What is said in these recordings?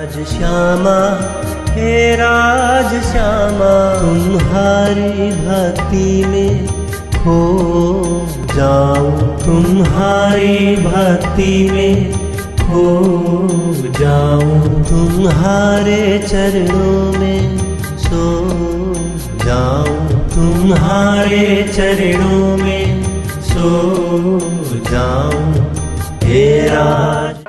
श्यामा हे राज श्यामा, तुम्हारी भक्ति में खो जाऊं, तुम्हारी भक्ति में खो जाऊं, तुम्हारे चरणों में सो जाऊं, तुम्हारे चरणों में सो जाऊं हे राज।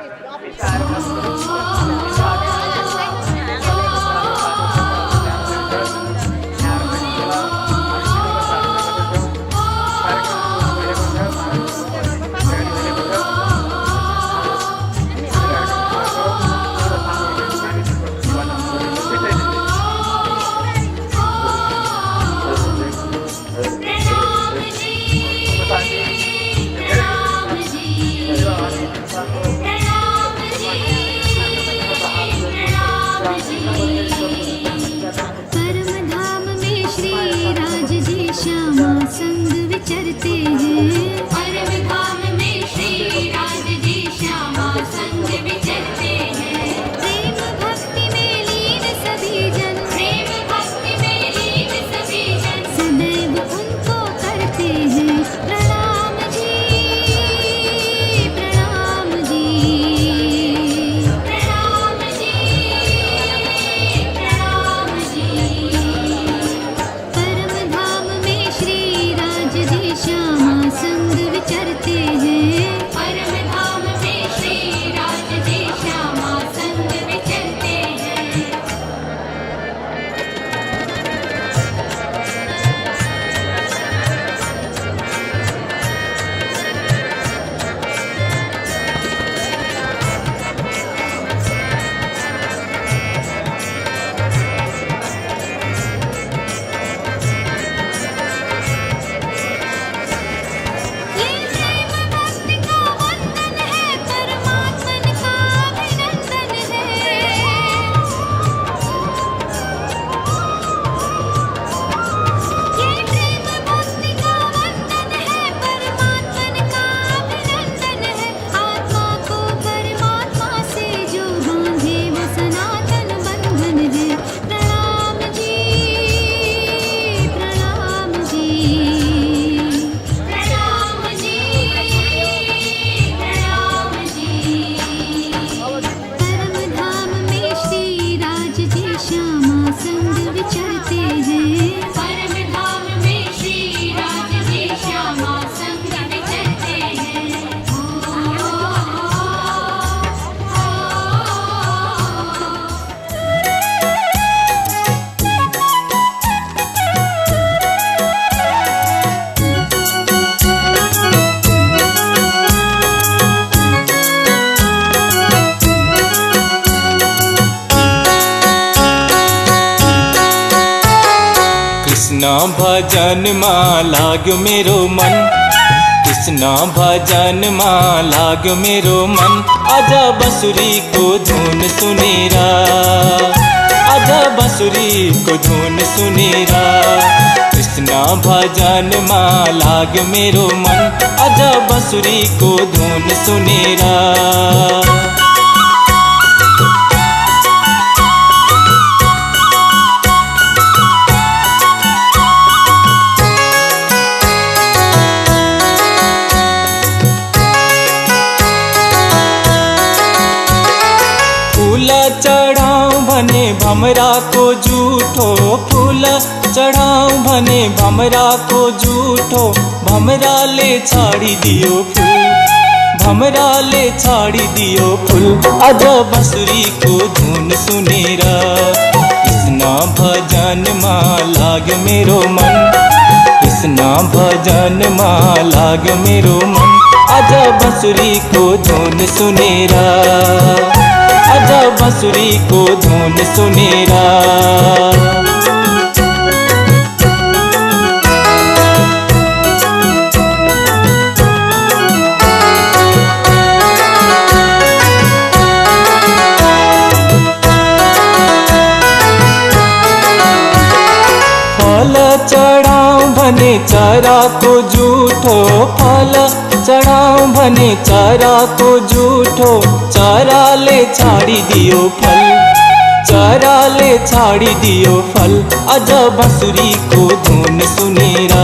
कृष्णा भजन मां लाग्यो मेरो मन, कृष्णा भजन मां लाग्यो मेरो मन। आजा बंसुरी को धुन सुनेरा, आजा बंसुरी को धुन सुनेरा। कृष्णा भजन मां लाग्यो मेरो मन, आजा बंसुरी को धुन सुनेरा। फूल चढ़ाऊं भने भमरा को झूठो, फूल चढ़ाऊं भने भमरा को झूठो। भमरा ले छाड़ी दियो फूल, भमरा ले छाड़ी दियो फूल। आजा बंसुरी को धुन सुनेरा, कृष्णा भजन मां लाग्यो मेरो मन, कृष्णा भजन मां लाग्यो मेरो मन। आजा बंसुरी को धुन सुनेरा, आजा बंसुरी को धुन सुनेरा। फल चढ़ाऊं भने चरा को झूठो, फल चढ़ाऊं भने चराको झुठो, चराले छाडिदियो फल, चराले छाडिदियो फल। अझ बाँसुरीको धुन सुनेर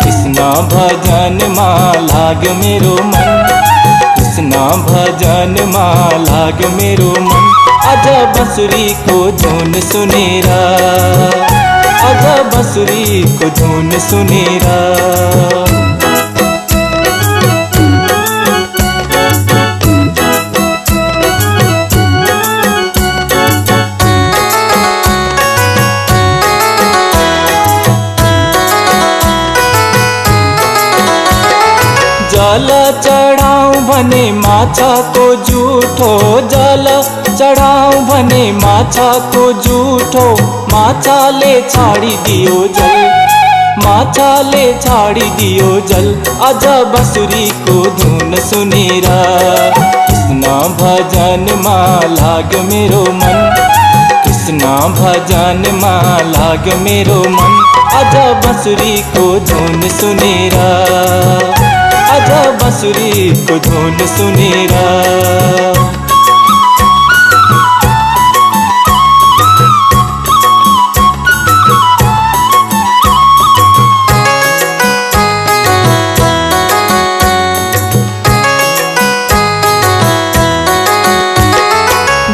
कृष्ण भजनमा लाग्यो मेरो मन, कृष्ण भजनमा लाग्यो मेरो मन। अझ बाँसुरीको धुन सुनेर, अझ बाँसुरीको धुन सुनेर। जल चढाऊं भने माछाको झुठो, जल चढाऊं भने माछाको झुठो। माछाले छाडिदियो जल, माछाले छाडिदियो जल। अझ बाँसुरीको धुन सुनेर कृष्ण भजनमा लाग्यो मेरो मन, कृष्ण भजनमा लाग्यो मेरो मन। अझ बाँसुरीको धुन सुनेर, अझ बाँसुरीको धुन सुनेर।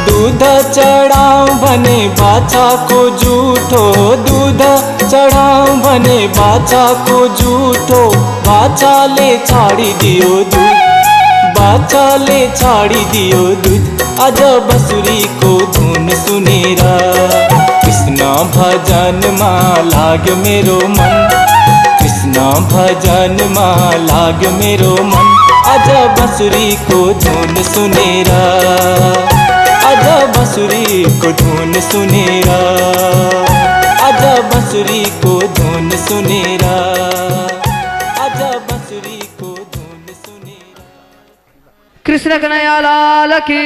दूध चढाऊं भने बाछाको झुठो, दूध चढाऊं भने बाछाको झुठो। बाछाले छाडिदियो दूध, बाछाले छाडिदियो दूध। अझ बाँसुरीको धुन सुनेर कृष्ण भजनमा लाग्यो मेरो मन, कृष्ण भजनमा लाग्यो मेरो मन। अझ बाँसुरीको धुन सुनेर, अझ बाँसुरीको धुन सुनेर, अझ बाँसुरीको धुन सुनेर, अझ बाँसुरीको धुन सुनेर। कृष्ण कन्हैया लाल की।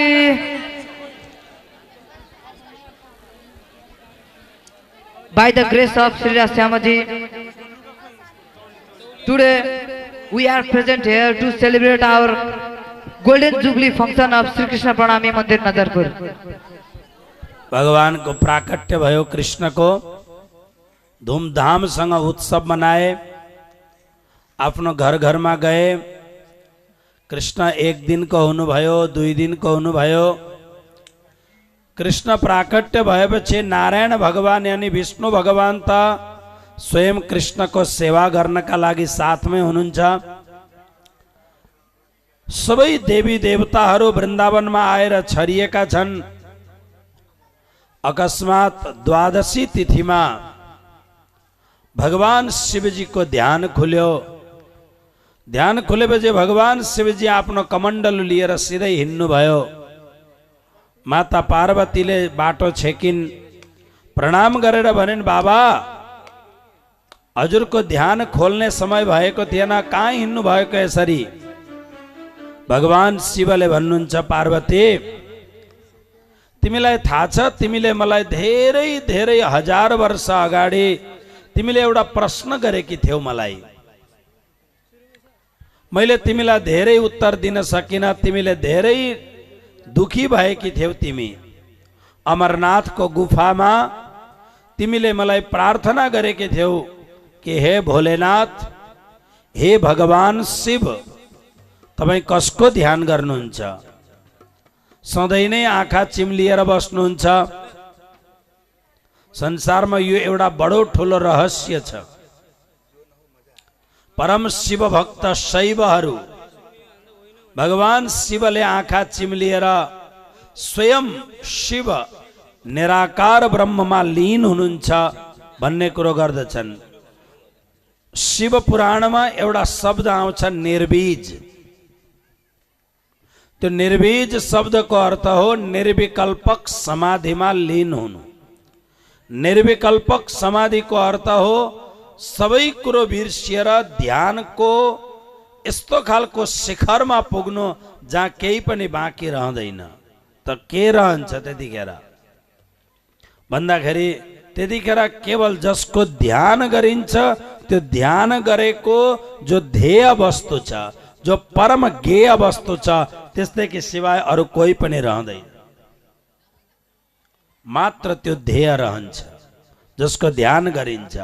By the grace of Sri Rashyamaji, today we are present here to celebrate our Golden Jubilee function of Sri Krishna Pranami Mandir Nadarpur. भगवान को प्राकट्य भयो, कृष्ण को धूमधामसँग उत्सव मनाए, आफ्नो घर घरमा गए। कृष्ण एक दिन को हुनुभयो, 2 दिन को हुनुभयो। कृष्ण प्राकट्य भएपछि नारायण भगवान यानी विष्णु भगवान त स्वयं कृष्ण को सेवा गर्नका लागि साथमै हुनुहुन्छ। सबै देवी देवताहरू वृन्दावनमा आएर छरिएका छन्। अकस्मात द्वादशी तिथिमा भगवान शिवजी को ध्यान खुल्यो। ध्यान खुलेपछि भगवान शिवजी आफ्नो कमण्डल लिएर सिधै हिँड्नु भयो। माता पार्वतीले बाटो छेकिन्, प्रणाम गरेर भनिन्, बाबा हजुरको ध्यान खोल्ने समय भएको थिएन, कहाँ हिँड्नु भएको यसरी? भगवान शिवले भन्नुहुन्छ, पार्वती तिमीलाई थाहा छ, तिमीले मलाई धेरै धेरै हजार वर्ष अगाडि तिमीले एउटा प्रश्न गरेकी थियौ मलाई। मैले तिमीलाई धेरै उत्तर दिन सकिन, तिमीले धेरै दुखी भएकी थियौ। तिमी अमरनाथको गुफामा तिमीले मलाई प्रार्थना गरेकी थियौ कि हे भोलेनाथ, हे भगवान शिव, तपाई कसको ध्यान गर्नुहुन्छ? सधैँ नै आँखा चिम्लिएर बस्नुहुन्छ। संसारमा यो एउटा बडो ठुलो रहस्य छ। परम शिव भक्त शैवहरू भगवान शिवले आँखा चिम्लिएर स्वयं शिव निराकार ब्रह्ममा लीन हुनुहुन्छ भन्ने कुरो गर्दछन्। शिव पुराणमा एउटा शब्द आउँछ निर्बीज। त्यो निर्बीज शब्दको अर्थ हो निर्विकल्पक समाधिमा लीन हुनु। निर्विकल्पक समाधिको अर्थ हो सबै कुरो बिर्सिएर ध्यानको यस्तो खालको शिखरमा पुग्नु जहाँ केही पनि बाँकी रहँदैन। त के रहन्छ त्यतिखेर भन्दाखेरि त्यतिखेर केवल जसको ध्यान गरिन्छ त्यो ध्यान गरेको जो ध्येय वस्तु छ, जो परम गेय वस्तु छ त्यसदेखि सिवाय अरू कोही पनि रहँदैन। मात्र त्यो ध्येय रहन्छ जसको ध्यान गरिन्छ।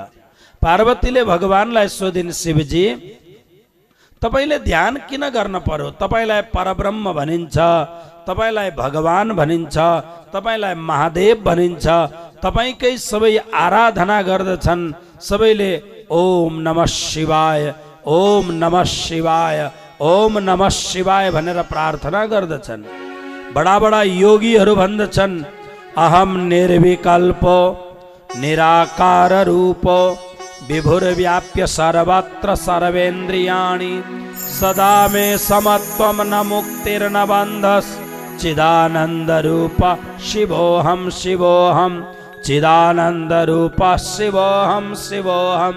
पार्वतीले भगवानलाई सोधिन्, शिवजी तपाईले ध्यान किन गर्न पर्यो? तपाईलाई परब्रह्म भनिन्छ, तपाईलाई भगवान भनिन्छ, तपाईलाई महादेव भनिन्छ, तपाईकै सबै आराधना गर्दछन्। सबैले ओम नमः शिवाय, ओम नमः शिवाय, ओम नमः शिवाय भनेर प्रार्थना गर्दछन्। बडा बडा योगीहरू भन्दछन्, अहम निर्विकल्पो निराकार रूपो विभुर्व्याप्य सर्वत्र सर्वेन्द्रियाणि सदा मे समत्वं न मुक्तिर्न बन्धस् चिदानंद रूप शिवोहम शिवोहम चिदानंद रूप शिवोहम शिवोहम।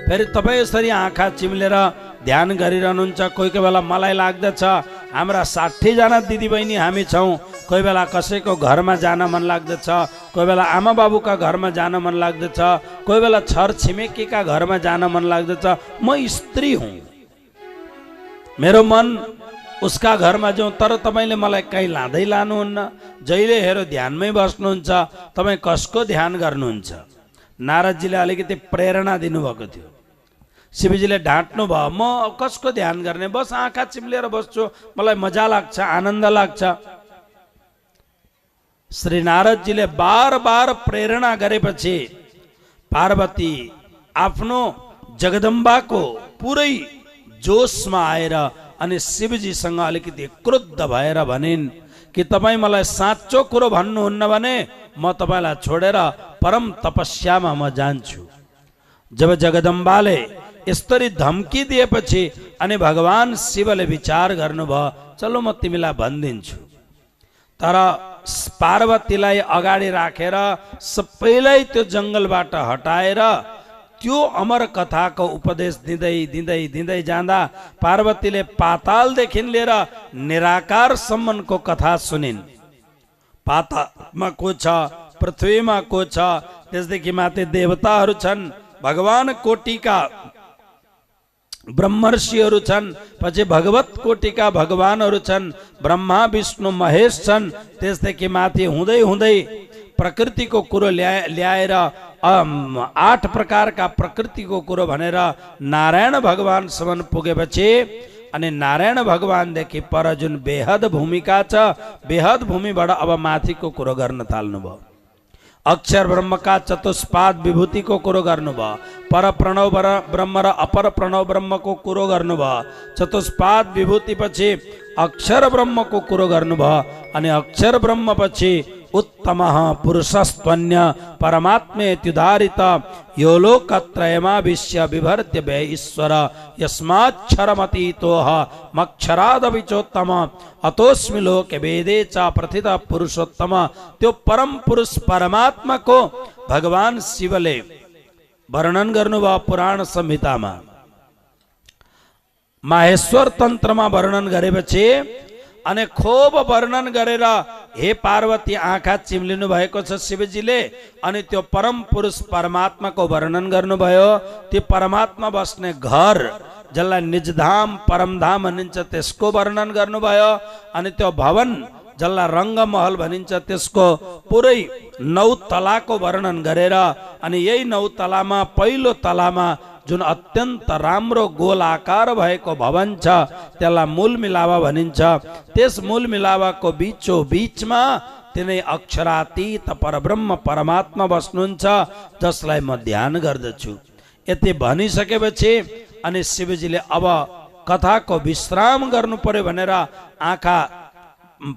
फेरि तपाईँ यसरी आँखा चिम्लेर ध्यान गरिरहनुहुन्छ। कोही कोही बेला मलाई लाग्दछ हाम्रा 60 जना दिदीबहिनी हामी छौँ। कोही बेला कसैको घरमा जान मन लाग्दछ, कोही बेला आमा बाबुका घरमा जान मन लाग्दछ, कोही बेला छर छिमेकीका घरमा जान मन लाग्दछ। म स्त्री हुँ, मेरो मन उसका घरमा जाउँ, तर तपाईँले मलाई कहीँ लाँदै लानुहुन्न। जहिले हेरो ध्यानमै बस्नुहुन्छ। तपाईँ कसको ध्यान गर्नुहुन्छ? नारदजीले अलिकति प्रेरणा दिनुभएको थियो। शिवजीले ढाँट्नु भयो, म कसको ध्यान गर्ने, बस आँखा चिम्लेर बस्छु, मलाई मजा लाग्छ, आनन्द लाग्छ। श्री नारदजीले बार बार प्रेरणा गरेपछि पार्वती आफ्नो जगदम्बाको पुरै जोशमा आएर अनि शिवजीसँग अलिकति क्रुद्ध भएर भनिन् कि तपाईँ मलाई साँचो कुरो भन्नुहुन्न भने म तपाईँलाई छोडेर परम तपस्यामा म जान्छु। जब जगदम्बाले यसरी धम्की दिएपछि अनि भगवान शिवले विचार गर्नुभयो, चलो म तिमीलाई भनिदिन्छु। तर पार्वतीलाई अगाडि राखेर सबैलाई त्यो जङ्गलबाट हटाएर त्यो अमर कथाको उपदेश दिँदै दिँदै दिँदै जाँदा पार्वतीले पातालदेखि लिएर निराकारसम्मको कथा सुनिन्। पातालमा को छ, पृथ्वीमा को छ, त्यसदेखि माथि देवताहरू छन्, भगवान कोटिका ब्रह्मर्षिहरू छन्, पछि भगवत कोटिका भगवानहरू छन्, ब्रह्मा विष्णु महेश छन्। त्यसदेखि माथि हुँदै हुँदै प्रकृतिको कुरो ल्याएर 8 प्रकारका प्रकृतिको कुरो भनेर नारायण भगवानसम्म पुगेपछि अनि नारायण भगवानदेखि पर जुन बेहद भूमिका छ, बेहद भूमिबाट अब माथिको कुरो गर्न थाल्नुभयो। अक्षर ब्रह्म का चतुष्पाद विभूति को कुरो गर्नुभयो। पर प्रणव ब्रह्म र अपर प्रणव ब्रह्म को कुरो गर्नुभयो। चतुष्पाद विभूति पछि अक्षर ब्रह्म को कुरो गर्नुभयो। अनि अक्षर ब्रह्म पछि उत्तम पुरुषस्त्वन्य परमात्मेत्युदारित यो लोकत्रयमा विश्य विभर्त्य वे ईश्वर यस्माक्षरमतीतोह मक्षरादविचोत्तम अतोस्मि लोके वेदे च प्रथित पुरुषोत्तम। त्यो परम पुरुष परमात्मा को भगवान शिवले वर्णन गर्नुभयो पुराण संहितामा। माहेश्वर तन्त्रमा वर्णन गरेपछि अनि खूब वर्णन गरेर हे पार्वती आँखा चिम्लिनु भएको छ शिवजीले। अनि त्यो परम पुरुष परमात्माको वर्णन गर्नुभयो। त्यो परमात्मा बस्ने घर जसलाई निजधाम परमधाम भनिन्छ त्यसको वर्णन गर्नुभयो। अनि त्यो भवन जसलाई रङ्गमहल भनिन्छ त्यसको पुरै 9 तलाको वर्णन गरेर अनि यही 9 तलामा पहिलो तलामा जुन अत्यन्त राम्रो गोल आकार भएको भवन छ त्यसलाई मूल मिलावा भनिन्छ। त्यस मूल मिलावाको बीचो बीचमा तिनै अक्षरातीत परब्रह्म परमात्मा बस्नुहुन्छ जसलाई म ध्यान गर्दछु। यति भनिसकेपछि अनि शिवजीले अब कथाको विश्राम गर्नु पर्यो भनेर आँखा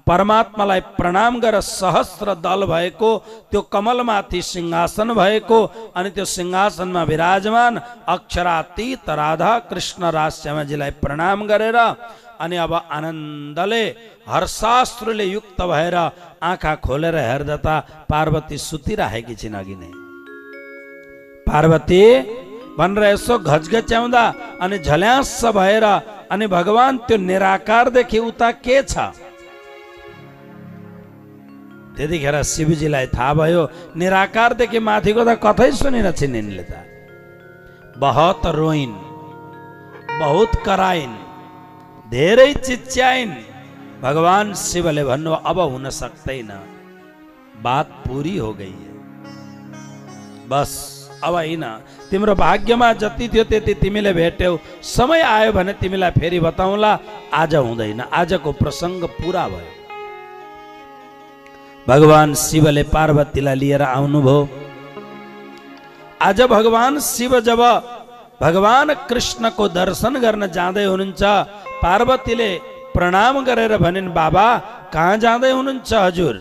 परमात्मालाई प्रणाम गरेर सहस्र दल भएको त्यो कमलमाथि सिंहासन भएको अनि त्यो सिंहासनमा विराजमान अक्षरातीत राधा कृष्ण राजश्यामजीलाई प्रणाम गरेर अनि अब आनन्दले हर्षाश्रुले युक्त भएर आँखा खोलेर हेर्दा त पार्वती सुतिराखेकी छिन्। अघि नै पार्वती भनेर यसो घचघच्याउँदा अनि झल्यास भएर अनि भगवान त्यो निराकारदेखि उता के छ त्यतिखेर शिवजीलाई थाहा भयो निराकारदेखि माथिको त कतै सुनिन छिन् यिनले त। बहुत रोइन् बहुत कराइन्, धेरै चिच्याइन्। भगवान शिवले भन्नु अब हुन सक्दैन, बात पूरी हो गई है, बस अब होइन। तिम्रो भाग्यमा जति थियो त्यति तिमीले भेट्यौ, समय आयो भने तिमीलाई फेरि बताउँला, आज हुँदैन। आजको प्रसङ्ग पूरा भयो। भगवान शिवले पार्वतीलाई लिएर आउनुभयो। आज भगवान शिव जब भगवान कृष्णको दर्शन गर्न जाँदै हुनुहुन्छ, पार्वतीले प्रणाम गरेर भनिन्, बाबा कहाँ जाँदै हुनुहुन्छ हजुर?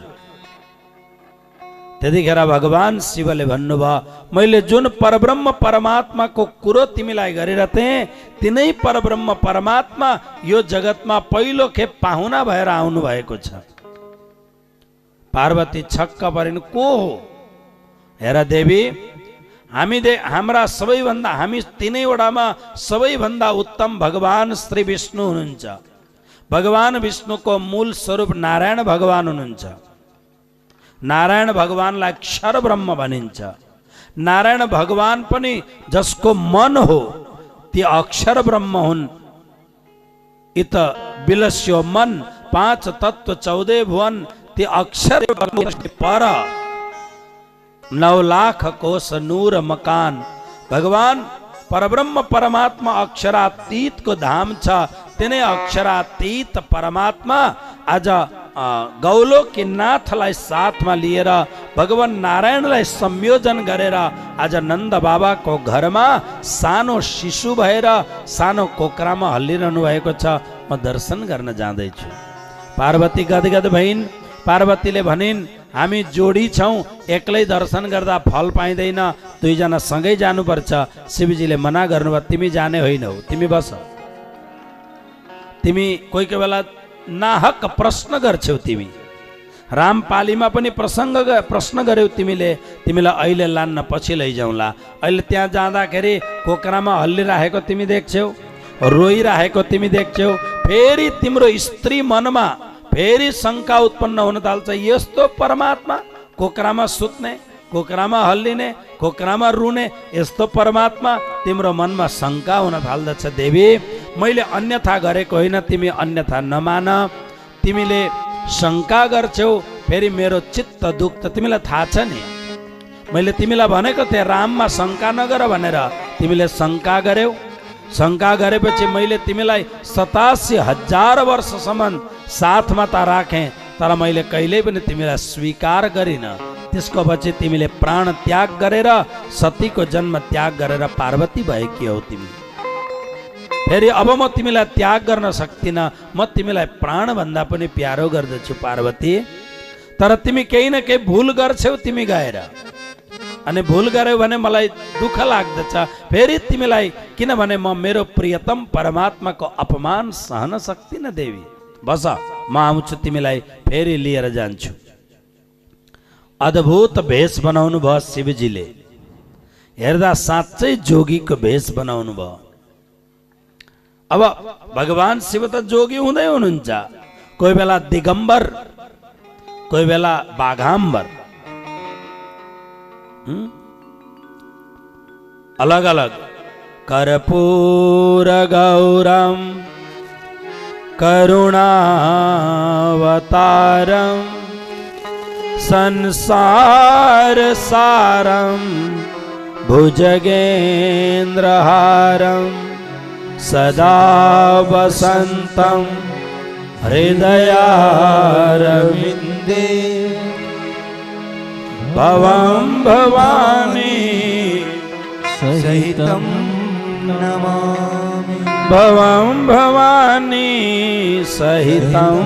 त्यतिखेर भगवान शिवले भन्नुभयो, मैले जुन परब्रह्म परमात्माको कुरो तिमीलाई गरेर थिएँ, तिनै परब्रह्म परमात्मा यो जगतमा पहिलो खेप पाहुना भएर आउनु भएको छ। पार्वती छक्क परिन्, को हो? हेर देवी, हाम्रा सबैभन्दा, हामी तीनैवटामा सबैभन्दा उत्तम भगवान श्री विष्णु हुनुहुन्छ। भगवान विष्णुको मूल स्वरूप नारायण भगवान हुनुहुन्छ। नारायण भगवानलाई अक्षर ब्रह्म भनिन्छ। नारायण भगवान पनि जसको मन हो ती अक्षर ब्रह्म हुन्। इत बिलस्यो मन 5 तत्व 14 भुवन, ती अक्षर पर 9 लाख कोष नूर मकान। भगवान परब्रह्म परमात्मा अक्षरातीत को धाम छ। तिनै अक्षरातीत परमात्मा आज गौलोकी नाथलाई साथमा लिएर भगवान नारायणलाई संयोजन गरेर आज नन्द बाबाको घरमा सानो शिशु भएर सानो कोक्रामा हल्लिरहनु भएको छ। म दर्शन गर्न जाँदैछु। पार्वती गदगद भइन्। पार्वतीले भनिन्, हामी जोडी छौँ, एक्लै दर्शन गर्दा फल पाइँदैन, दुईजना सँगै जानुपर्छ। शिवजीले मना गर्नुभयो, तिमी जाने होइनौ, तिमी बस। तिमी कोही कोही बेला नाहक प्रश्न गर्छौ। तिमी रामपालीमा पनि प्रश्न गर्यौ तिमीले। तिमीलाई अहिले लान्न पछि लैजाउँला। अहिले त्यहाँ जाँदाखेरि कोक्रामा हल्लिराखेको तिमी देख्छौ, रोइराखेको तिमी देख्छौ। फेरि तिम्रो स्त्री मनमा फेरि शङ्का उत्पन्न हुन थाल्छ, यस्तो परमात्मा कोक्रामा सुत्ने, कोक्रामा हल्लिने, कोक्रामा रुने यस्तो परमात्मा? तिम्रो मनमा शङ्का हुन थाल्दछ। देवी, मैले अन्यथा गरेको होइन, तिमी अन्यथा नमान। तिमीले शङ्का गर्छौ, फेरि मेरो चित्त दुख्छ। तिमीलाई थाहा छ नि, मैले तिमीलाई भनेको थिएँ राममा शङ्का नगर भनेर। तिमीले शङ्का गर्यौ। शङ्का गरेपछि मैले तिमीलाई 87,000 वर्षसम्म साथमा त राखेँ, तर मैले कहिल्यै पनि तिमीलाई स्वीकार गरिनँ। त्यसको पछि तिमीले प्राण त्याग गरेर, सतीको जन्म त्याग गरेर पार्वती भएकी हौ तिमी। फेरि अब म तिमीलाई त्याग गर्न सक्दिनँ। म तिमीलाई प्राणभन्दा पनि प्यारो गर्दछु पार्वती। तर तिमी केही न केही भुल गर्छौ तिमी गएर, अनि भुल गर्यौ भने मलाई दुःख लाग्दछ फेरि तिमीलाई, किनभने म मेरो प्रियतम परमात्माको अपमान सहन सक्दिनँ। देवी बस, म आउँछु, तिमीलाई फेरि लिएर जान्छु। अद्भुत भेष बनाउनु भयो शिवजीले। हेर्दा साँच्चै जोगीको भेष बनाउनु भयो। अब भगवान शिव त जोगी हुँदै हुनुहुन्छ। कोही बेला दिगम्बर, कोही बेला बाघाम्बर, अलग अलग। कर्पूर गौरम करुणावतारम संसार सारम भुजगेन्द्रहारम सदा वसंतं हृदयारविंदे भवं भवानी सहितं नमामि। भवं भवानी सहितं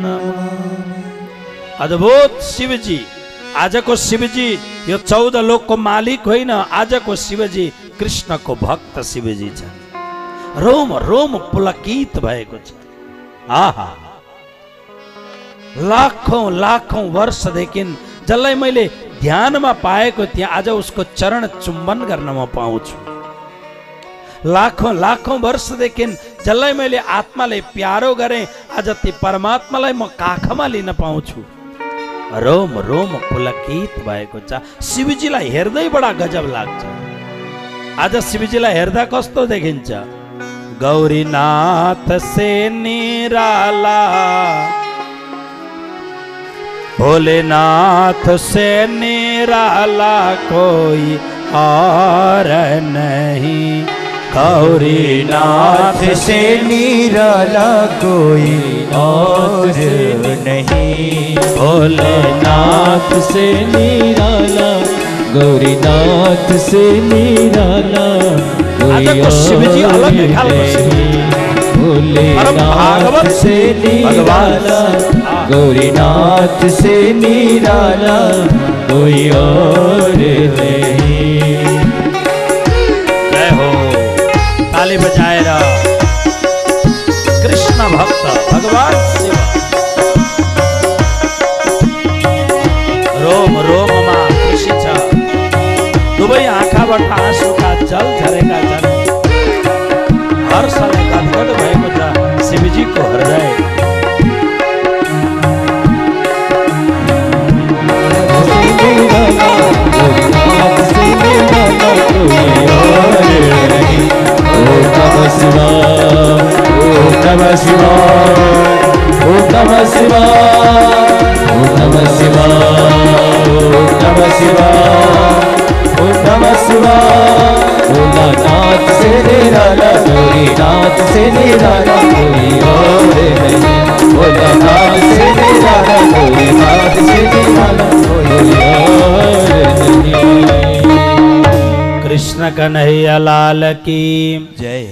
नमामि। अद्भुत शिवजी, आजको शिवजी यो 14 लोकको मालिक होइन। आजको शिवजी कृष्णको भक्त शिवजी छ। रोम रोम पुलकित भएको छ। आहा, लाखौं लाखौं वर्षदेखि जसलाई मैले ध्यानमा पाएको थिएँ, आज उसको चरण चुम्बन गर्न म पाउँछु। लाखौं लाखौं वर्षदेखि जसलाई मैले आत्माले प्यारो गरेँ, आज ती परमात्मालाई म काखमा लिन पाउँछु। रोम रोम पुलकित भएको छ। शिवजीलाई हेर्दै बडा गजब लाग्छ। आज शिवजीलाई हेर्दा कस्तो देखिन्छ? गौरीनाथ से निराला, भोलेनाथ से निराला कोई और नहीं। गौरीनाथ से निराला कोई और नहीं। भोलेनाथ से निराला, गौरीनाथ से निराला कोई और नहीं। भोलेनाथ से निराला, गौरीनाथ से निराला कोई और नहीं। जय हो, ताली बजाए रहा कृष्ण भक्त भगवान शिव। रोम रोम मा खुशी छ, दुवै आँखाबाट आँसुका जल झरेका छन्। हर्षले गदगद भएको छ शिवजीको हृदय। भोलानाथ से निराला, गौरीनाथ से निराला कोई और नहीं। भोलानाथ से निराला, गौरीनाथ से निराला कोई और नहीं। कृष्ण कन्हैया लाल की जय।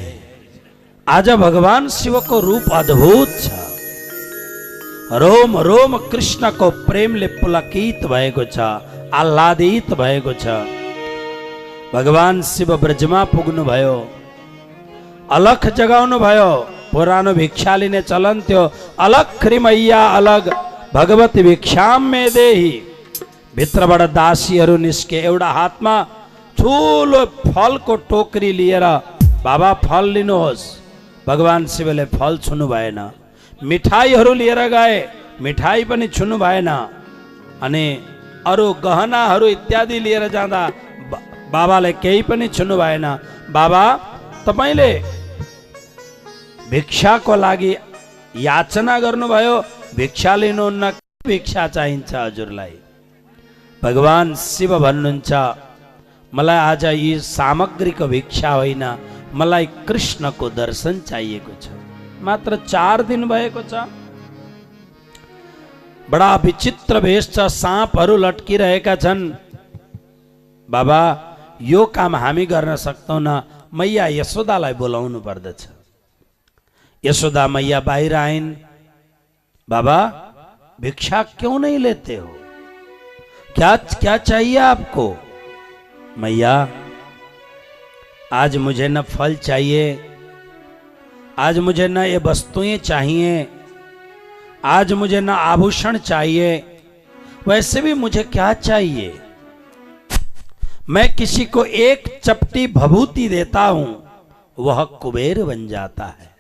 आज भगवान शिव को रूप अद्भुत छ। रोम रोम कृष्ण को प्रेमले पुलकित भएको छ, आह्लादित भएको छ। भगवान शिव ब्रजमा पुग्नु भयो, अलख जगाउनु भयो। पुरानो भिक्षा लिने चलन थियो, अलख मैया अलग भगवती भिक्षाम में देही। भित्रबाट दासीहरू निस्के, एउटा हातमा ठुलो फलको टोकरी लिएर, बाबा फल लिनुहोस्। भगवान शिवले फल छुनु भएन। मिठाईहरू लिएर गए, मिठाई पनि छुनु भएन। अनि अरू गहनाहरू इत्यादि लिएर जाँदा बाबाले केही पनि छुनु भएन। बाबा तपाईले भिक्षाको लागि याचना गर्नुभयो, भिक्षा लिनुहुन्न, भिक्षा चाहिन्छ हजुरलाई। भगवान शिव भन्नुहुन्छ मलाई आज यी सामग्रीको भिक्षा होइन, मलाई कृष्णको दर्शन चाहिएको छ। मात्र 4 दिन भएको छ। बडा विचित्र भेष छ, साँपहरू लट्किरहेका छन्। बाबा यो काम हामी गर्न सक्छौँ न, मैया यशोदालाई बोलाउनु पर्दछ। यशोदा मैया बाहिर आइन्। बाबा भिक्षा क्यों नहीं लेते हो, क्या क्या चाहिए आपको? मैया आज मुझे न फल चाहिए, आज मुझे न ये वस्तुएं चाहिए, आज मुझे न आभूषण चाहिए, वैसे भी मुझे क्या चाहिए? मैं किसी को एक चपटी भभूति देता हूं, वह कुबेर बन जाता है।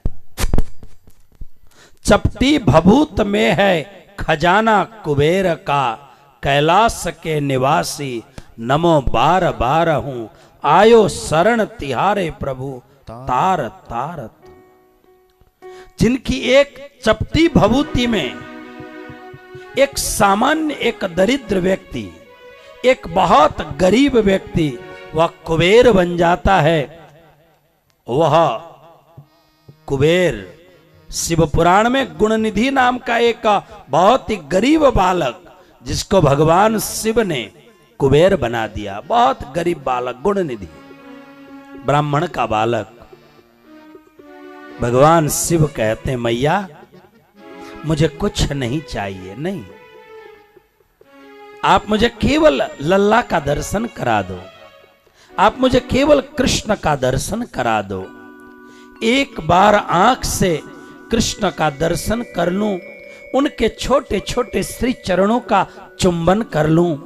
चपटी भभूत में है खजाना कुबेर का, कैलाश के निवासी नमो बार बार हूं, आयो शरण तिहारे प्रभु तार तार। जिनकी एक चपटी भभूति में एक सामान्य, एक दरिद्र व्यक्ति, एक बहुत गरीब व्यक्ति वह कुबेर बन जाता है। वह कुबेर शिव पुराण में गुणनिधि नाम का एक बहुत ही गरीब बालक, जिसको भगवान शिव ने कुबेर बना दिया। बहुत गरीब बालक, गुणनिधि, ब्राह्मण का बालक। भगवान शिव कहते हैं मैया मुझे कुछ नहीं चाहिए, नहीं, आप मुझे केवल लल्ला का दर्शन करा दो, आप मुझे केवल कृष्ण का दर्शन करा दो। एक बार आंख से कृष्ण का दर्शन कर लूं, उनके छोटे छोटे श्री चरणों का चुंबन कर लूं,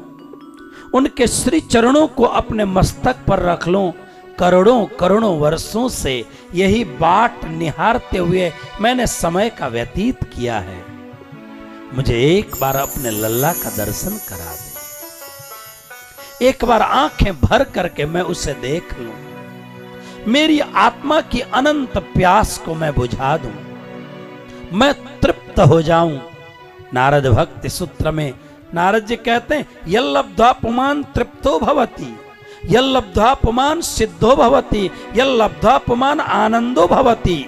उनके श्री चरणों को अपने मस्तक पर रख लूं। करोड़ों करोड़ों वर्षों से यही बाट निहारते हुए मैंने समय का व्यतीत किया है। मुझे एक बार अपने लल्ला का दर्शन करा दे, एक बार आंखें भर करके मैं उसे देख लूं। मेरी आत्मा की अनंत प्यास को मैं बुझा दूं, मैं तृप्त हो जाऊं। नारद भक्ति सूत्र में नारद जी कहते हैं यल्लब्ध्वा पुमान तृप्तो भवति, यल्लब्ध्वा पुमान सिद्धो भवति, यल्लब्ध्वा पुमान आनंदो भवति।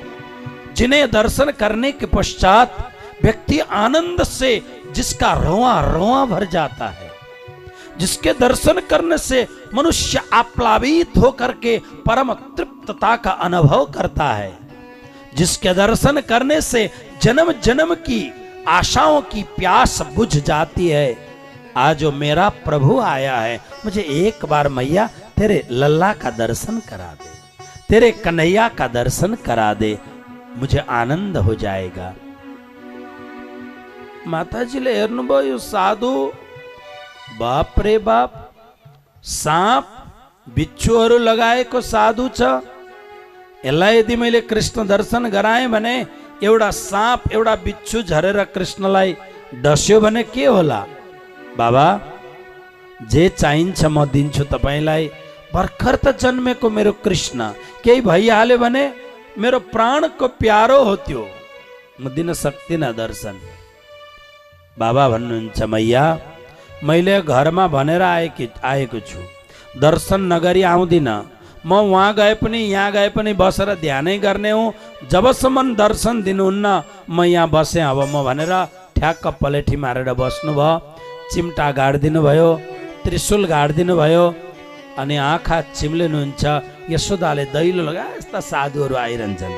जिन्हें दर्शन करने के पश्चात व्यक्ति आनंद से जिसका रोआ रोआ भर जाता है, जिसके दर्शन करने से मनुष्य आप्लावित होकर के परम तृप्तता का अनुभव करता है, जिसके दर्शन करने से जन्म जन्म की आशाओं की प्यास बुझ जाती है। आज जो मेरा प्रभु आया है, मुझे एक बार मैया तेरे लल्ला का दर्शन करा दे, तेरे कन्हैया का दर्शन करा दे, मुझे आनंद हो जाएगा। माताजीले हेर्नुभयो साधु, बाप रे बाप, साँप बिच्छुहरू लगाएको साधु छ। यसलाई यदि मैले कृष्ण दर्शन गराएँ भने एउटा साँप एउटा बिच्छू झरेर कृष्णलाई डस्यो भने के होला? बाबा जे चाहिन्छ म दिन्छु तपाईलाई। भर्खर त जन्मेको मेरो कृष्ण केही भइहाल्यो भने मेरो प्राणको प्यारो हो त्यो, म दिन सक्दिनँ दर्शन। बाबा भन्नुहुन्छ मैया मैले घरमा भनेर आएको छु, दर्शन नगरी आउँदिनँ। म वहाँ गए पनि यहाँ गए पनि बसेर ध्यानै गर्ने हुँ, जबसम्म दर्शन दिनुहुन्न म यहाँ बसेँ। अब म भनेर ठ्याक्क पलेठी मारेर बस्नु भयो, चिम्टा गाडिदिनु भयो, त्रिशूल गाडिदिनु भयो, अनि आँखा चिम्लिनुहुन्छ। यशोदाले दैलो लगा यस्ता साधुहरू आइरहन्छन्।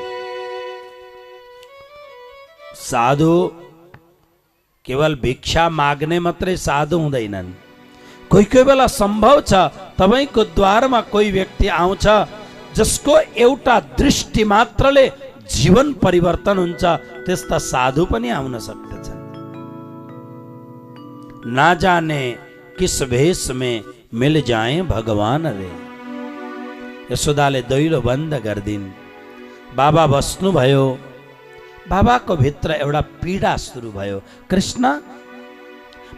साधु केवल भिक्षा माग्ने मात्रै साधु हुँदैनन्। कोही कोही बेला सम्भव छ तपाईको द्वारमा कोही व्यक्ति आउँछ जसको एउटा दृष्टि मात्रले जीवन परिवर्तन हुन्छ, त्यस्ता साधु पनि आउन सक्दछन्। ना जाने किस भेष में मिल जाए भगवान रे। यशोदाले दैलो बन्द गर्दिन्। बाबा बस्नु भयो। बाबाको भित्र एउटा पीडा सुरु भयो। कृष्ण,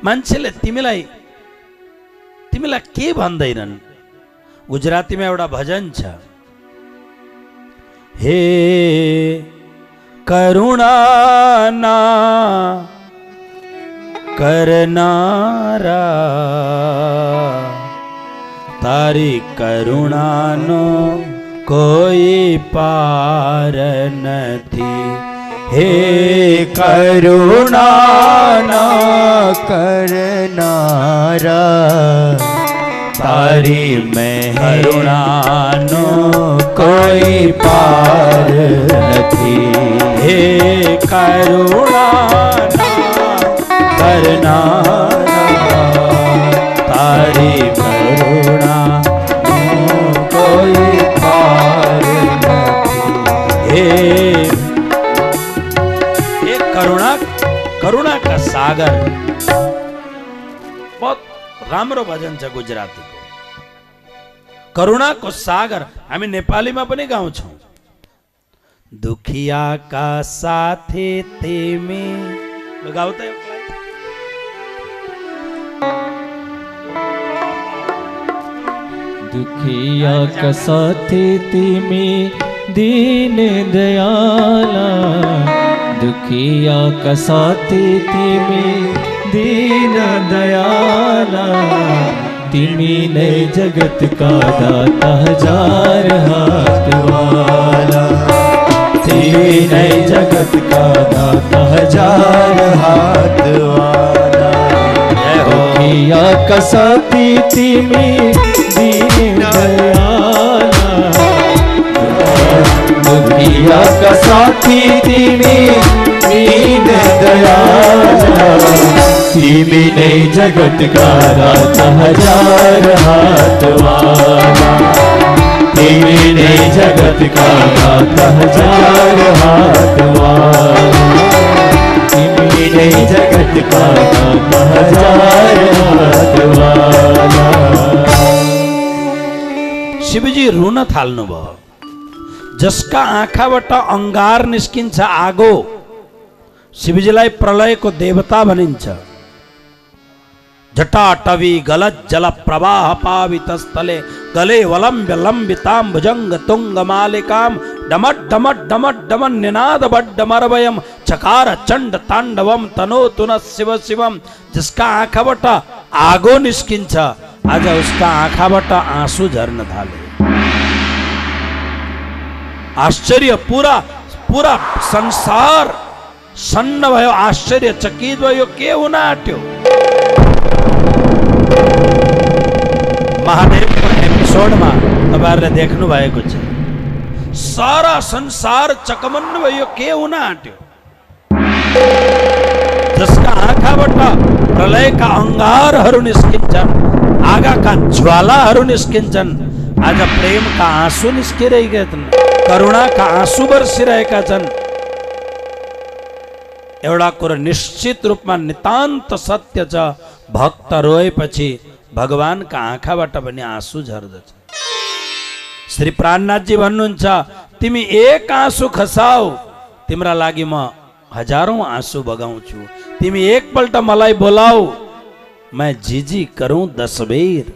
मान्छेले तिमीलाई के भन्दैनन्? गुजरातीमा एउटा भजन छ, हे करुणा ना करनारा, तारी करुणानो कोई पार नथी। हे करुणा ना करनारा, तारी में करुणानो कोई पार नथी। हे करुणा ना करनारा, तारी करुणा कोई पार नथी। हे करुणा का सागर। बहुत राम्रो भजन छ गुजरातीको, करुणा को सागर। हामी नेपालीमा पनि गाउँछौँ। दुखिया का साथी तिमी, गाउँदै दुखिया का साथी तिमी दीन दयाला, दुखिया का साथी तिमी दीन दयाला। तिमी ने जगत का दाता हजार हाथ वाला, तिमी ने जगत का दाता हजार हाथ वाला। दुखिया का साथी तिमी दीन दयाला, दुखिया का साथी तिमी दीन दयाला। तिमी ने जगत का दाता हजार हाथ वाला, तिमी ने जगत का दाता हजार हाथ वाला। तिमी ने जगत का दाता हजार हाथ वाला। शिवजी रुन थाल्नु भयो। जसका आँखाबाट अंगार निस्किन्छ आगो, शिवजीलाई प्रलयको देवता भनिन्छ। जटाटवी गलत जल प्रवाह पावित स्थले गले वलंब लंबिताम भुजंग तुंग मालिकाम डमट डमट डमट डमन निनाद बड्डमरवयम चकार चंड तांडवम तनो तुन शिव शिवम। जिसका आँखाबाट आगो निस्किन्छ आज उसका आँखाबाट आँसु झर्न थाले। आश्चर्य पूरा पूरा संसार सन्न भयो, आश्चर्य चकित भयो, के हुन आँट्यो। महादेवको एपिसोडमा तपाईहरुले देख्नु भएको छ, सारा संसार चकमन्न भयो, के हुन आँट्यो। जसका आँखाबाट प्रलयका अंगारहरू निस्किन्छन्, आगाका ज्वालाहरू निस्किन्छन्, आज प्रेमका आँसु निस्किरहेका छन्, करुणाका आँसु बर्सिरहेका छन्। एउटा कुरो निश्चित रूपमा नितान्त सत्य छ, भक्त रोएपछि भगवानका आँखाबाट पनि आँसु झर्दछ। श्री प्राणनाथजी भन्नुहुन्छ, तिमी एक आँसु खसाऊ, तिम्रा लागि म हजारौं आँसु बगाउँछु। तिमी एकपल्ट मलाई बोलाऊ, मैं जीजी करूं 10 बेर।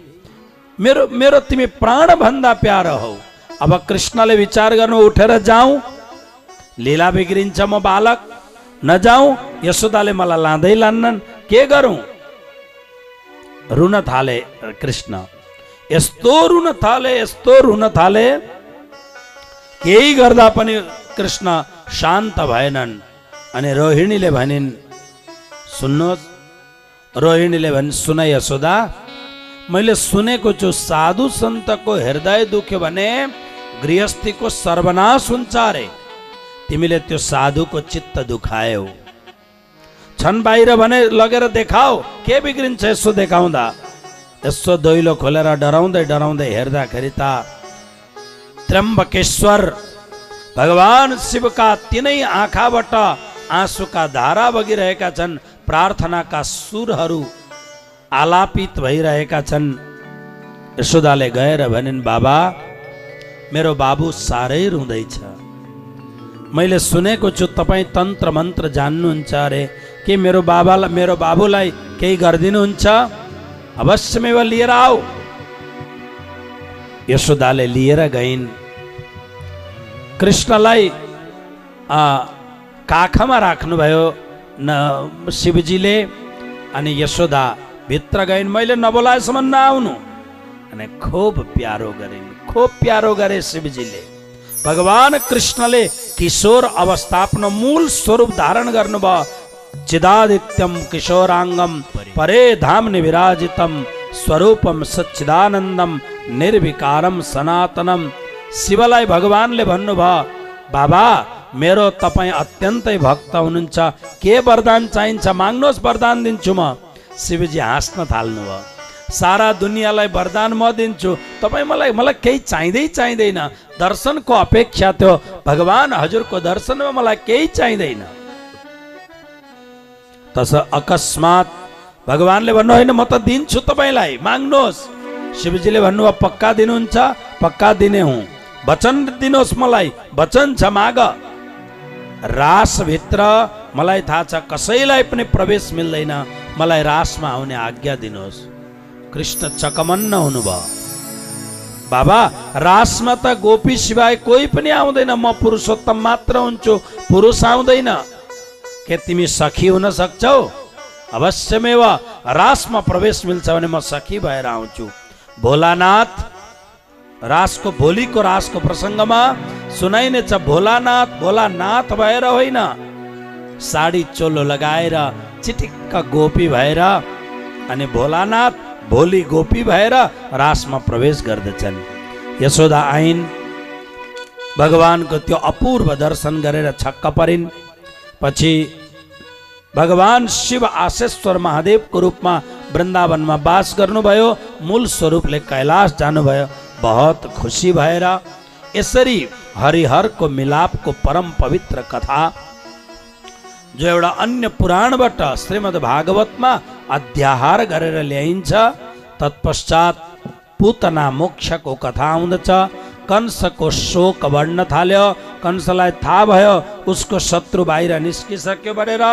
मेरो मेरो तिमी प्राण भन्दा प्यारो हौ। अब कृष्णले विचार गर्नु, उठेर जाऊं, लीला बिग्रिन्छ, म बालक नजाऊं, यशोदाले मलाई लाँदै लान्नन्, के गरौं। रुन थाले कृष्ण, यस्तो रुन थाले, यस्तो रुन थाले, केही गर्दा पनि कृष्ण शान्त भएनन्। अनि रोहिणीले भनिन्, सुन्नुहोस्, रोहिणीले भनिन्, सुन यशोदा, मैले सुनेको छु साधु सन्तको हृदय दुख्यो भने गृहस्थीको सर्वनाश हुन्छ अरे। तिमीले त्यो साधुको चित्त दुखायौ। छन् बाहिर भने लगेर देखाऊ, के बिग्रिन्छ यसो देखाउँदा। यसो दैलो खोलेर डराउँदै डराउँदै हेर्दाखेरि त त्र्यम्बकेश्वर भगवान शिवका तिनै आँखाबाट आँसुका धारा बगिरहेका छन्, प्रार्थनाका सुरहरू आलापित भइरहेका छन्। यशोदाले गएर भनिन्, बाबा, मेरो बाबु साह्रै रुँदैछ। मैले सुनेको छु तपाईँ तन्त्र मन्त्र जान्नुहुन्छ अरे, के मेरो बाबुलाई केही गरिदिनुहुन्छ? अवश्यमेव लिएर आऊ। यशोदाले लिएर गइन्। कृष्णलाई काखमा राख्नुभयो शिवजीले, अनि यशोदा भित्र गइन्। मैले नबोलाएसम्म नआउनु। अनि खूब प्यारो गरिन्, खूब प्यारो गरे शिवजीले। भगवान कृष्णले किशोर अवस्था आफ्नो मूल स्वरूप धारण गर्नुभयो। चिदादित्यम किशोरांगम परे धामनि विराजितम स्वरूपम सच्चिदानन्दम निर्विकारम सनातनम। शिवलाई भगवानले भन्नुभयो, बाबा, मेरो तपाईँ अत्यन्तै भक्त हुनुहुन्छ, के वरदान चाहिन्छ माग्नुहोस्, वरदान दिन्छु म। शिवजी हाँस्न थाल्नुभयो, सारा दुनियाँलाई वरदान म दिन्छु, तपाईँ मलाई केही चाहिँदैन। दर्शनको अपेक्षा थियो, भगवान हजुरको दर्शनमा मलाई केही चाहिँदैन। तस अकस्मात भगवानले भन्नु, होइन म त दिन्छु तपाईँलाई, माग्नुहोस्। शिवजीले भन्नुभयो, पक्का दिनुहुन्छ? पक्का दिने हुँ, वचन दिनुहोस् मलाई, वचन छ, माग। रासभित्र मलाई थाहा छ कसैलाई पनि प्रवेश मिल्दैन, मलाई रासमा आउने आज्ञा दिनुहोस्। कृष्ण चकमन्न हुनुभयो, बाबा, रासमा त गोपी सिवाय कोही पनि आउँदैन, म पुरुषोत्तम मात्र हुन्छु, पुरुष आउँदैन। के तिमी सखी हुन सक्छौ? अवश्यमेव रासमा प्रवेश मिल्छ भने म सखी भएर आउँछु। भोलानाथ, रासको भोलिको रासको प्रसङ्गमा सुनाइनेछ, भोलानाथ भोलानाथ भएर होइन, साडी चोलो लगाएर चिटिक्क गोपी भएर, अनि भोलानाथ भोली गोपी भएर रासमा प्रवेश गर्दछन्। यशोदा आइन्, भगवानको त्यो अपूर्व दर्शन गरेर छक्क परिन्। पछि भगवान शिव आशेश्वर महादेवको रूपमा वृन्दावनमा वास गर्नुभयो, मूल स्वरूपले कैलाश जानुभयो। बहुत खुसी भएर यसरी हरिहरको मिलापको परम पवित्र कथा जो एउटा अन्य पुराणबाट श्रीमद् भागवतमा अध्याहार गरेर ल्याइन्छ। तत्पश्चात पूतना मोक्षको कथा आउँदछ। कंसको शोक बढ्न थाल्यो। कंसलाई थाहा भयो उसको शत्रु बाहिर निस्किसक्यो भनेर,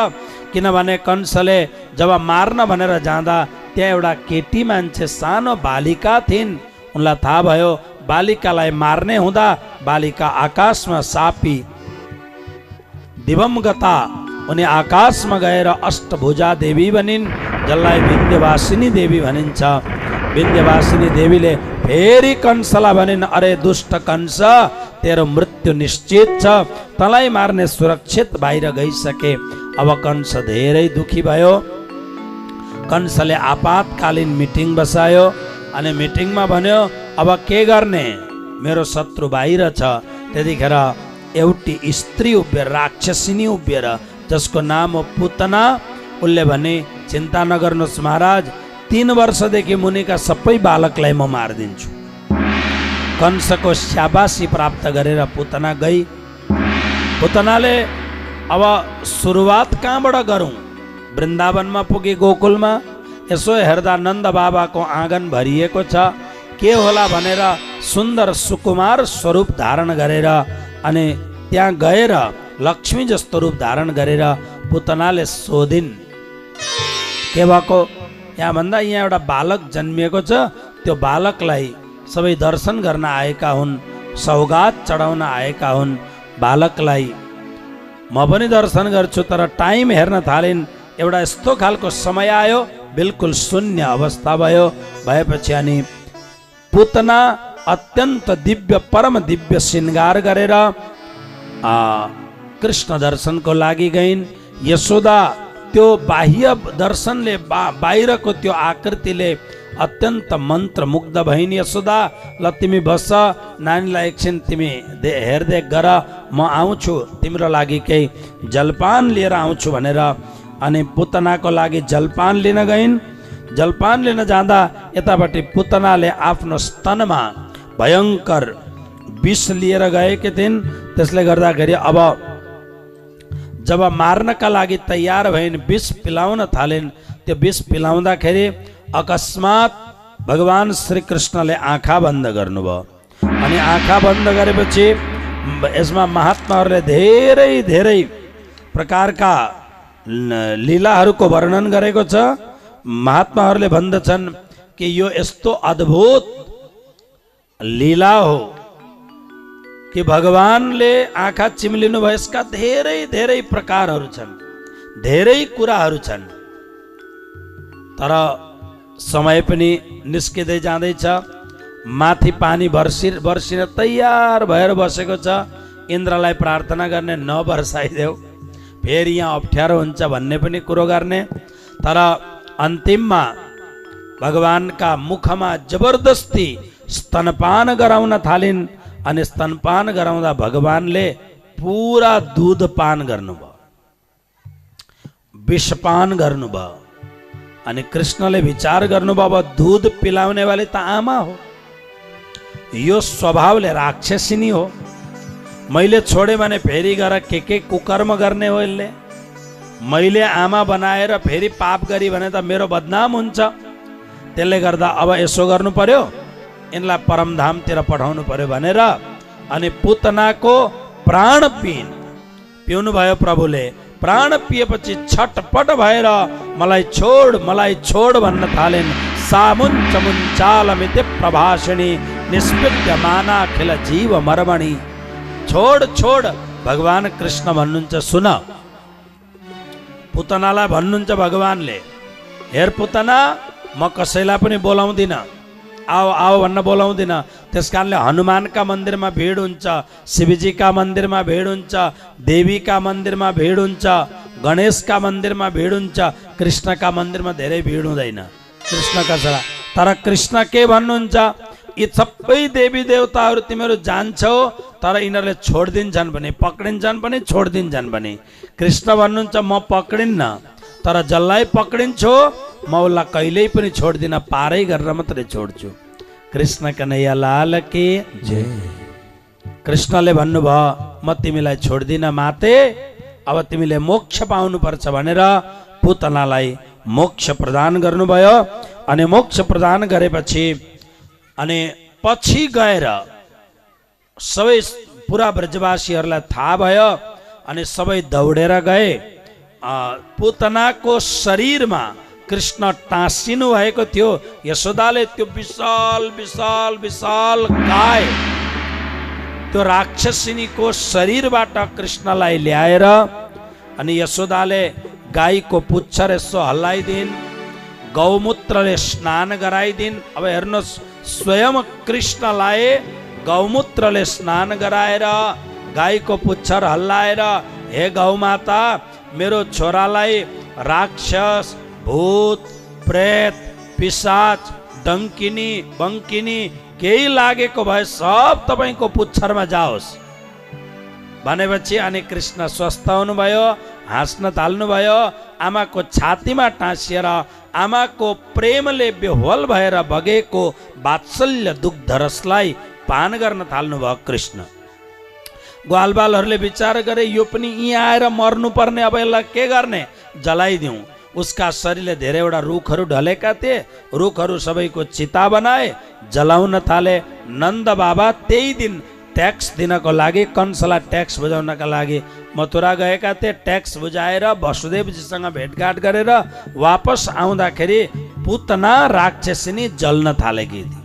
किनभने कंसले जब मार्न भनेर जाँदा त्यहाँ एउटा केटी मान्छे, सानो बालिका थिइन्, उनलाई थाहा भयो बालिकालाई मार्ने हुँदा बालिका आकाशमा सापी दिवंगता उनी आकाशमा गएर अष्टभुजा देवी भनिन्, जसलाई विन्ध्यवासिनी देवी भनिन्छ। विन्ध्यवासिनी देवीले फेरि कंसलाई भनिन्, अरे दुष्ट कंस, तेरो मृत्यु निश्चित छ, तँलाई मार्ने सुरक्षित बाहिर गइसके। अब कंस धेरै दुखी भयो। कंसले आपतकालीन मिटिङ बसायो अनि मिटिङमा भन्यो, अब के गर्ने, मेरो शत्रु बाहिर छ। त्यतिखेर एउटी स्त्री उभिएर, राक्षसिनी उभिएर, जसको नाम हो पुतना, उसले भने, चिन्ता नगर्नुहोस् महाराज, 3 वर्षदेखि मुनिका सबै बालकलाई म मारिदिन्छु। कंसको स्याबासी प्राप्त गरेर पुतना गई। पुतनाले अब सुरुवात कहाँबाट गरौँ, वृन्दावनमा पुगे, गोकुलमा यसो हेर्दा नन्द बाबाको आँगन भरिएको छ, के होला भनेर सुन्दर सुकुमार स्वरूप धारण गरेर अनि त्यहाँ गएर लक्ष्मी जस्तो रूप धारण गरेर पुतनाले सोधिन्, के भएको, यहाँ भन्दा यहाँ एउटा बालक जन्मिएको छ, त्यो बालकलाई सबै दर्शन गर्न आएका हुन्, सौगात चढाउन आएका हुन्। बालकलाई म पनि दर्शन गर्छु, तर टाइम हेर्न थालिन्। एउटा यस्तो खालको समय आयो, बिल्कुल शून्य अवस्था भयो। भएपछि अनि पुतना अत्यन्त दिव्य, परम दिव्य श्रृंगार गरेर कृष्ण दर्शनको लागि गइन्। यशोदा त्यो बाह्य दर्शनले, बाहिरको त्यो आकृतिले अत्यन्त मन्त्रमुग्ध भइन्। यशोदा, ल तिमी बस, नानीलाई एकछिन तिमी हेरदेख गर, म आउँछु, तिम्रो लागि केही जलपान लिएर आउँछु भनेर अनि पुतनाको लागि जलपान लिन गइन्। जलपान लिन जाँदा यतापट्टि पुतनाले आफ्नो स्तनमा भयङ्कर विष लिएर गएकी थिइन्। त्यसले गर्दाखेरि अब जब मार्नका लागि तयार भइन्, विष पिलाउन थालिन्। त्यो विष पिलाउँदाखेरि अकस्मात भगवान श्री कृष्णले आँखा बन्द गर्नुभयो। अनि आँखा बन्द गरेपछि यसमा महात्माहरूले धेरै धेरै प्रकारका लीलाहरूको वर्णन गरेको छ। महात्माहरूले भन्दछन् कि यो यस्तो अद्भुत लीला हो कि भगवानले आँखा चिम्लिनु भयो। यसका धेरै धेरै प्रकारहरू छन्, धेरै कुराहरू छन्, तर समय पनि निस्किँदै जाँदैछ। माथि पानी बर्सिन तयार भएर बसेको छ। इन्द्रलाई प्रार्थना गर्ने, नबर्साइदेऊ, फेरि यहाँ अप्ठ्यारो हुन्छ भन्ने पनि कुरो गर्ने। तर अन्तिममा भगवानका मुखमा जबरदस्ती स्तनपान गराउन थालिन्। अनि स्तनपान गराउँदा भगवानले पुरा दूध पान गर्नुभयो, विषपान गर्नुभयो। अनि कृष्णले विचार गर्नुभयो, अब दूध पिलाउने वाली त आमा हो, यो स्वभावले राक्षसिनी हो, मैले छोडे भने फेरि गएर के कुकर्म गर्ने हो यसले। मैले आमा बनाएर फेरि पाप गरी भने त मेरो बदनाम हुन्छ। त्यसले गर्दा अब यसो गर्नु पर्यो, यिनलाई परमधामतिर पठाउनु पर्यो भनेर अनि पुतनाको प्राण पिउनु भयो प्रभुले। प्राण पिएपछि छटपट भएर मलाई छोड भन्न थालिन्। सामुञ्च मुञ्चालमिति प्रभाषिणी निष्पद्यमाना खिल जीव मर्मणि। छोड भगवान कृष्ण भन्नुहुन्छ, सुन, पुतनालाई भन्नुहुन्छ भगवानले, हेर पुतना, म कसैलाई पनि बोलाउँदिनँ, आओ भन्न बोलाउँदिनँ। त्यस कारणले हनुमानका मन्दिरमा भिड हुन्छ, शिवजीका मन्दिरमा भिड हुन्छ, देवीका मन्दिरमा भिड हुन्छ, गणेशका मन्दिरमा भिड हुन्छ, कृष्णका मन्दिरमा धेरै भिड हुँदैन कृष्णका छोरा। तर कृष्ण के भन्नुहुन्छ, यी सबै देवी देवताहरू तिमीहरू जान्छौ, तर यिनीहरूले छोडिदिन्छन् भने, पक्रिन्छन् पनि छोडिदिन्छन् भने। कृष्ण भन्नुहुन्छ, म पक्रिन्न, तर जसलाई पक्रिन्छु म उसलाई कहिल्यै पनि छोड्दिनँ, पारै गरेर मात्रै छोड्छु। कृष्ण कन्हैया लाल के जय। कृष्णले भन्नुभयो, म तिमीलाई छोड्दिनँ माते, अब तिमीले मोक्ष पाउनुपर्छ भनेर पुतनालाई मोक्ष प्रदान गर्नुभयो। अनि मोक्ष प्रदान गरेपछि अनि पछि गएर सबै पुरा ब्रजवासीहरूलाई थाहा भयो अनि सबै दौडेर गए। पुतनाको शरीरमा कृष्ण टाँसिनु भएको थियो। यशोदाले त्यो विशाल विशाल विशाल गाय त्यो राक्षसिनीको शरीरबाट कृष्णलाई ल्याएर अनि यशोदाले गाईको पुच्छर यसो हल्लाइदिन्, गौमूत्रले स्नान गराइदिन्। अब हेर्नुहोस्, स्वयं कृष्णलाई गौमूत्रले स्नान गराएर गाईको पुच्छर हल्लाएर, हे गौमाता, मेरो छोरालाई राक्षस, भूत, प्रेत, पिशाच, डङ्किनी बङ्किनी केही लागेको भए सब तपाईँको पुच्छरमा जाओस् भनेपछि अनि कृष्ण स्वस्थ हुनुभयो, हाँस्न थाल्नुभयो। आमाको छातीमा टाँसिएर आमाको प्रेमले बेहोल भएर बगेको वात्सल्य दुग्ध रसलाई पान गर्न थाल्नुभयो कृष्ण। ग्वालबालहरूले विचार गरे यो पनि यहाँ आएर मर्नुपर्ने, अब यसलाई के गर्ने, जलाइदिउँ। उसका शरीरले धेरैवटा रुखहरू ढलेका थिए, रुखहरू सबैको चिता बनाए, जलाउन थाले। नन्द बाबा त्यही दिन ट्याक्स दिनको लागि, कंसलाई ट्याक्स बुझाउनका लागि मथुरा गएका थिए। ट्याक्स बुझाएर वसुदेवजीसँग भेटघाट गरेर वापस आउँदाखेरि पुतना राक्षसिनी जल्न थालेकी थिए।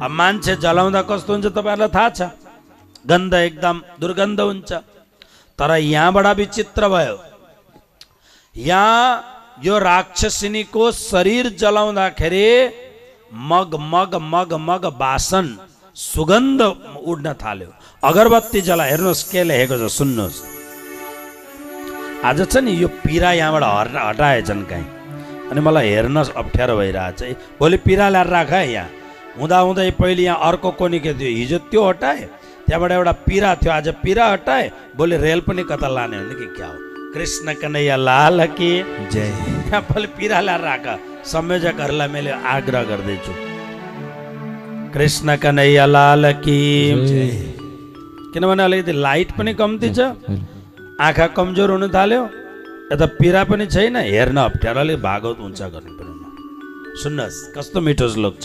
अब मान्छे जलाउँदा कस्तो हुन्छ तपाईँहरूलाई थाहा छ, गन्ध, एकदम दुर्गन्ध हुन्छ। तर यहाँबाट विचित्र भयो, यहाँ यो राक्षसिनीको शरीर जलाउँदाखेरि मग मग मग मग वासन सुगन्ध उड्न थाल्यो। अगरबत्ती जला, हेर्नुहोस् के लेखेको छ सुन्नुहोस्। आज छ नि यो पिरा यहाँबाट हटाएछन् कहीँ, अनि मलाई हेर्न अप्ठ्यारो भइरहेछ। भोलि पिरा ल्याएर राख है यहाँ। हुँदा हुँदै पहिले यहाँ अर्को कोनी के थियो, हिजो त्यो हटाए, त्यहाँबाट एउटा पिरा थियो, आज पिरा हटाए, भोलि रेल पनि कता लाने हो कि क्या हो। कृष्ण कन्हैया लाल की जय। यहाँ भोलि पिरा ल्याएर राख, संयोजकहरूलाई मैले आग्रह गर्दैछु। कृष्ण कन्हैया लाल की जय। किनभने अलिकति लाइट पनि कम्ती छ, आँखा कमजोर हुन थाल्यो, यता पिरा पनि छैन, हेर्न अप्ठ्यारो, अलिक भागवत उँचा गर्नु पर्यो। सुन्नुहोस् कस्तो मिठो श्लोक छ।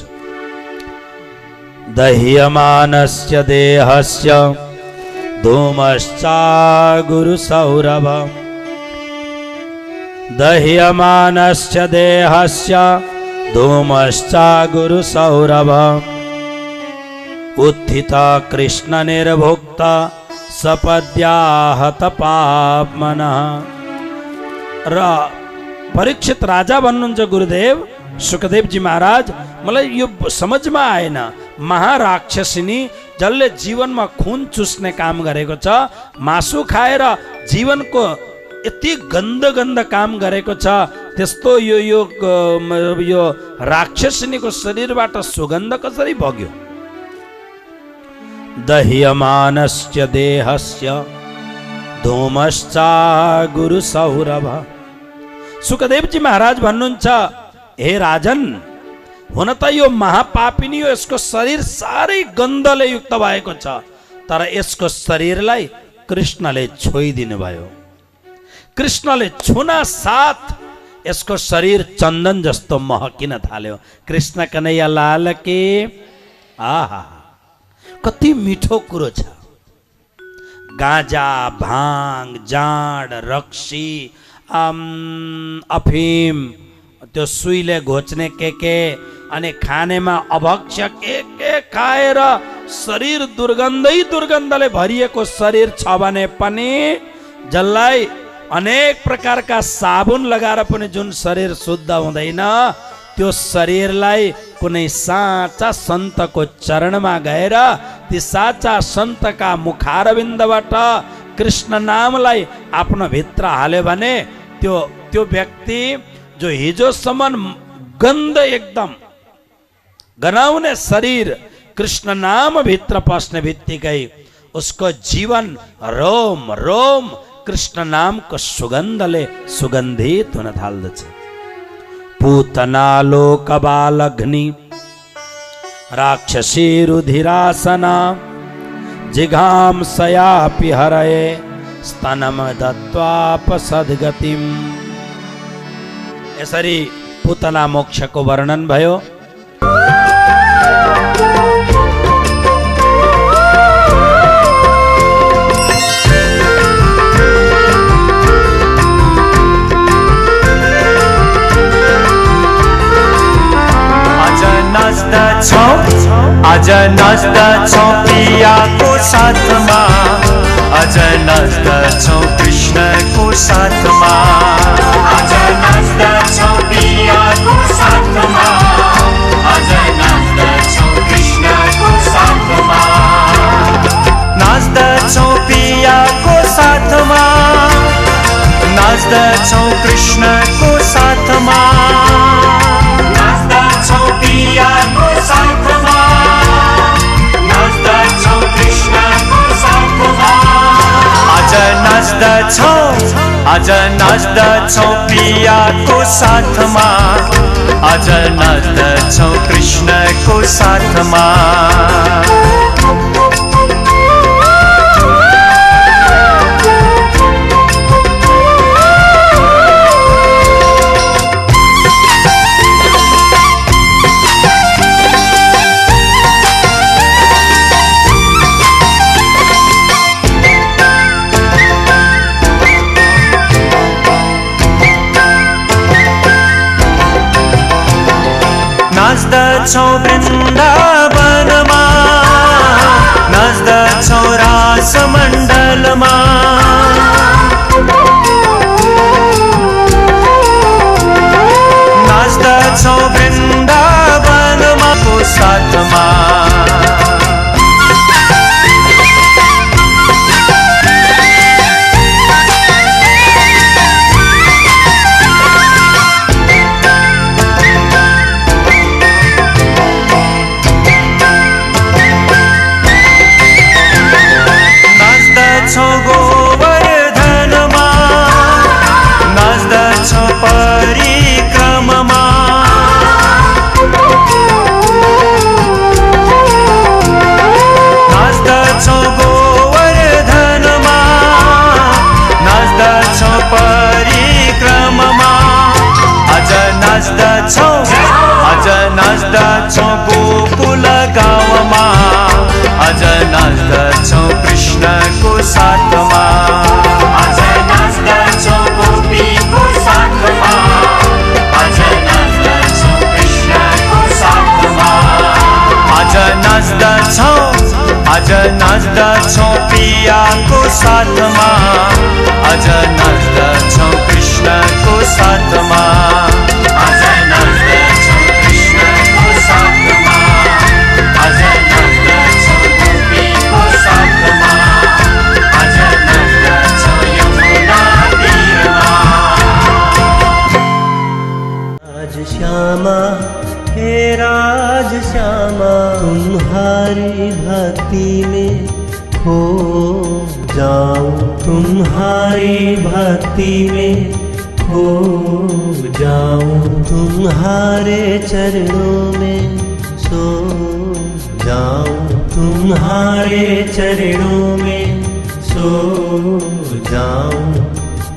दह्यमानस्य देहस्य धूमश्चा गुरु सौरभ, दह्यमानस्य देहस्य धूमश्चा गुरु सौरभ, उत्थित कृष्ण निर्भुक्त सपद्याहत पापमनः। र परीक्षित राजा भन्नुहुन्छ गुरुदेव, सुखदेवजी महाराज, मलाई यो समझमा आएन। महाराक्षसिनी जसले जीवनमा खुन चुस्ने काम गरेको छ, मासु खाएर जीवनको यति गन्ध गन्ध काम गरेको छ, त्यस्तो यो यो यो राक्षसिनीको शरीरबाट सुगन्ध कसरी बग्यो। दह्यमानस्य देहस्य धूमश्चा गुरु सौरभ। सुखदेवजी महाराज भन्नुहुन्छ, हे राजन, हुन त यो महापापिनी हो, यसको शरीर साह्रै गन्धले युक्त भएको छ, तर यसको शरीरलाई कृष्णले छोइदिनु भयो। कृष्णले छुना साथ यसको शरीर चन्दन जस्तो महकिन थाल्यो। कृष्ण कन्हैया लाल के। आहा, कति मिठो कुरो छ। गाँजा, भाङ, जाँड, रक्सी, अफिम, त्यो सुईले घोच्ने के अनि खानेमा अभक्ष्य के खाएर शरीर दुर्गन्धै दुर्गन्धले भरिएको शरीर छ भने पनि, जसलाई अनेक प्रकारका साबुन लगाएर पनि जुन शरीर शुद्ध हुँदैन, त्यो शरीरलाई कुनै साँचा सन्तको चरणमा गएर ती साँचा सन्तका मुखारविन्दबाट कृष्ण नामलाई आफ्नो भित्र हाल्यो भने त्यो व्यक्ति जो हिजोसम्म गन्ध एकदम गनाउने शरीर कृष्ण नाम भित्र पस्ने बित्तिकै उसको जीवन रोम रोम कृष्ण नामको सुगन्धले सुगन्धित हुन थाल्दछ। पूतना लोकबालग्नि राक्षसी रुधिरासना जिघांसयापि हरये स्तनम दत्वापसद्गतिम्। यसरी पूतना मोक्षको वर्णन भयो। नाच्दछौ आज नाच्दछौ पियाको साथमा आज नाच्दछौ कृष्णको साथमा आज नाच्दछौ पियाको साथमा आज नाच्दछौ कृष्णको साथमा नाच्दछौ पियाको साथमा नाच्दछौ कृष्णको साथमा नाच्दछौ पियाको साथमा नाच्दछौ कृष्णको साथमा आज नाच्दछौ पियाको साथमा आज नाच्दछौ कृष्णको साथमा नाच्दछौ वृन्दावनमा नाच्दछौ रासमण्डलमा नाच्दछौ वृन्दावनमा को साथमा परिक्रममा नाच्दछौ गोवर्धनमा नाच्दछौ परिक्रममा आज नाच्दछौ गोकुल गाउँमा आज नाच्दछौ कृष्णको साथमा आज नाच्दछौ गोपीको साथमा आज नाच्दछौ कृष्णको साथमा आज नाच्दछौ पियाको साथमा आज नाच्दछौ कृष्णको साथमा आज नाच्दछौ कृष्णको साथमा आज नाच्दछौ गोपीको साथमा आज नाच्दछौ यमुना तीरमा आज श्यामा हे राज श्यामा तुम्हारी भक्ति में खो जाऊं तुम्हारी भक्ति में खो जाऊं तुम्हारे चरणों में सो जाऊं तुम्हारे चरणों में सो जाऊं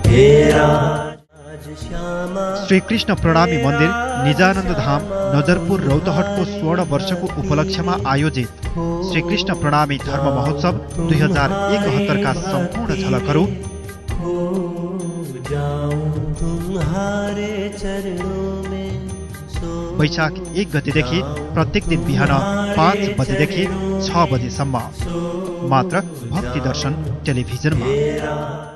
हे राज श्यामा। श्री कृष्ण प्रणामी मन्दिर निजानन्द धाम नजरपुर रौतहटको 16 वर्षको उपलक्ष्यमा आयोजित श्री कृष्ण प्रणामी धर्म महोत्सव 2071 का सम्पूर्ण झलकहरू वैशाख 1 गतेदेखि प्रत्येक दिन बिहान 5 बजेदेखि 6 बजेसम्म मात्र भक्ति दर्शन टेलिभिजनमा।